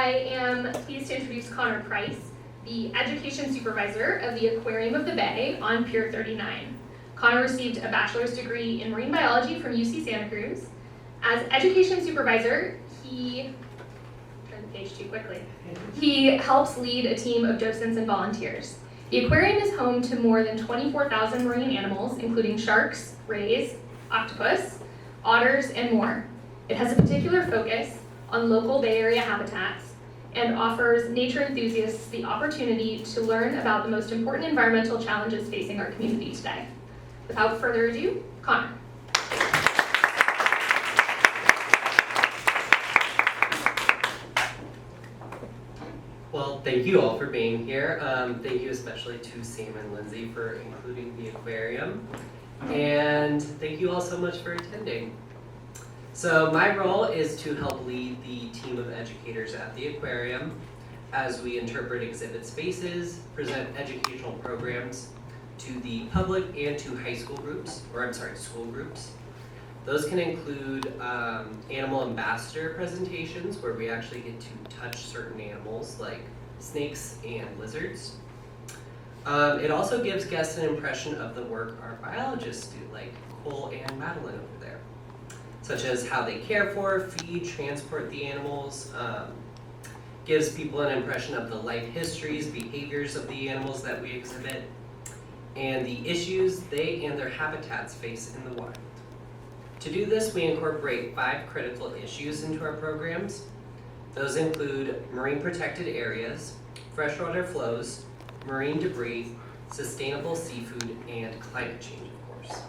I am pleased to introduce Connor Price, the Education Supervisor of the Aquarium of the Bay on Pier 39. Connor received a bachelor's degree in marine biology from UC Santa Cruz. As Education Supervisor, he page too quickly. He helps lead a team of docents and volunteers. The aquarium is home to more than 24,000 marine animals, including sharks, rays, octopus, otters, and more. It has a particular focus on local Bay Area habitats and offers nature enthusiasts the opportunity to learn about the most important environmental challenges facing our community today. Without further ado, Connor. Well, thank you all for being here. Thank you especially to Sam and Lindsay for including the aquarium. And thank you all so much for attending. So my role is to help lead the team of educators at the aquarium as we interpret exhibit spaces, present educational programs to the public and to school groups. Those can include animal ambassador presentations where we actually get to touch certain animals like snakes and lizards. It also gives guests an impression of the work our biologists do, like Cole and Madeline over there, such as how they care for, feed, transport the animals, gives people an impression of the life histories, behaviors of the animals that we exhibit, and the issues they and their habitats face in the wild. To do this, we incorporate 5 critical issues into our programs. Those include marine protected areas, freshwater flows, marine debris, sustainable seafood, and climate change, of course.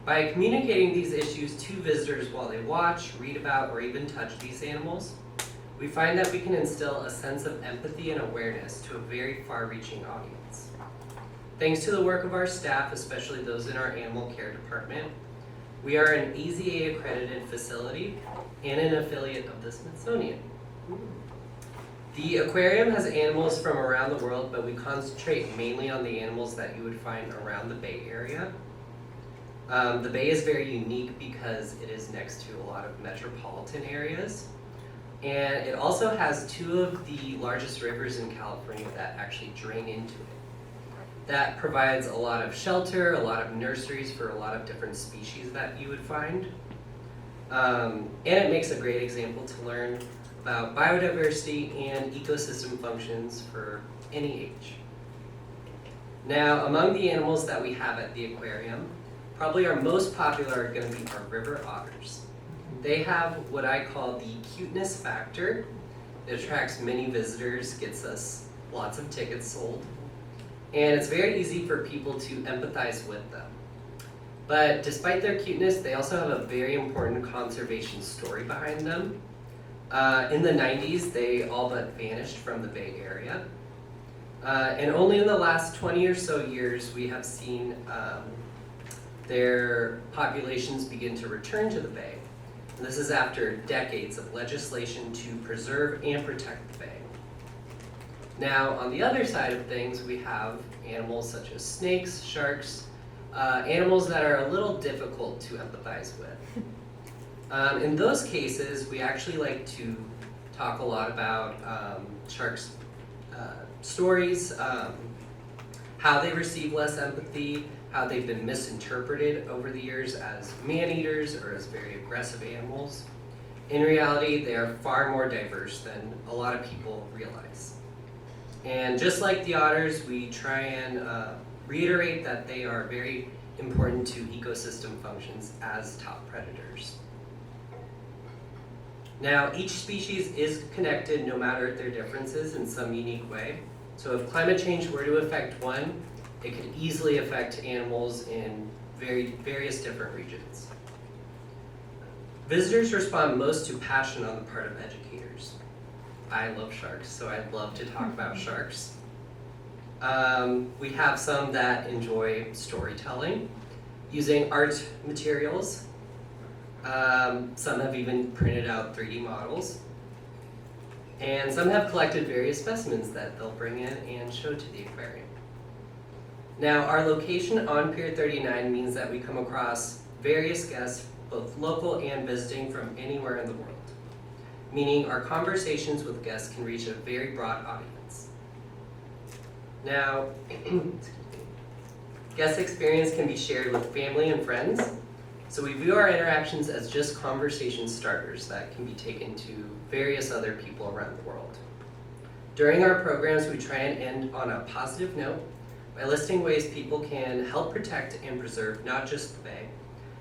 By communicating these issues to visitors while they watch, read about, or even touch these animals, we find that we can instill a sense of empathy and awareness to a very far-reaching audience. Thanks to the work of our staff, especially those in our animal care department, we are an AZA accredited facility and an affiliate of the Smithsonian. The aquarium has animals from around the world, but we concentrate mainly on the animals that you would find around the Bay Area. The Bay is very unique because it is next to a lot of metropolitan areas, and it also has 2 of the largest rivers in California that actually drain into it. That provides a lot of shelter, a lot of nurseries for a lot of different species that you would find. And it makes a great example to learn about biodiversity and ecosystem functions for any age. Now, among the animals that we have at the aquarium, probably our most popular are going to be our river otters. They have what I call the cuteness factor. It attracts many visitors, gets us lots of tickets sold. And it's very easy for people to empathize with them. But despite their cuteness, they also have a very important conservation story behind them. In the 90s, they all but vanished from the Bay Area. And only in the last 20 or so years, we have seen their populations begin to return to the Bay. And this is after decades of legislation to preserve and protect the Bay. Now, on the other side of things, we have animals such as snakes, sharks, animals that are a little difficult to empathize with. In those cases, we actually like to talk a lot about sharks' stories, how they receive less empathy, how they've been misinterpreted over the years as man-eaters or as very aggressive animals. In reality, they are far more diverse than a lot of people realize. And just like the otters, we try and reiterate that they are very important to ecosystem functions as top predators. Now, each species is connected no matter their differences in some unique way. So if climate change were to affect one, it could easily affect animals in various different regions. Visitors respond most to passion on the part of educators. I love sharks, so I'd love to talk about sharks. We have some that enjoy storytelling, using art materials. Some have even printed out 3D models. And some have collected various specimens that they'll bring in and show to the aquarium. Now, our location on Pier 39 means that we come across various guests, both local and visiting from anywhere in the world. meaning our conversations with guests can reach a very broad audience. Now, guest experience can be shared with family and friends, so we view our interactions as just conversation starters that can be taken to various other people around the world. During our programs, we try and end on a positive note by listing ways people can help protect and preserve not just the Bay,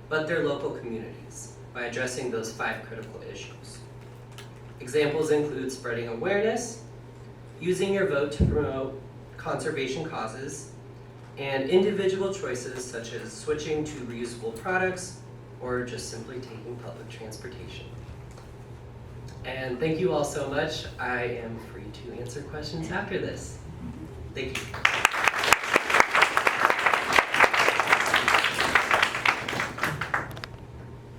but their local communities by addressing those 5 critical issues. Examples include spreading awareness, using your vote to promote conservation causes, and individual choices such as switching to reusable products or just simply taking public transportation. And thank you all so much. I am free to answer questions after this. Thank you.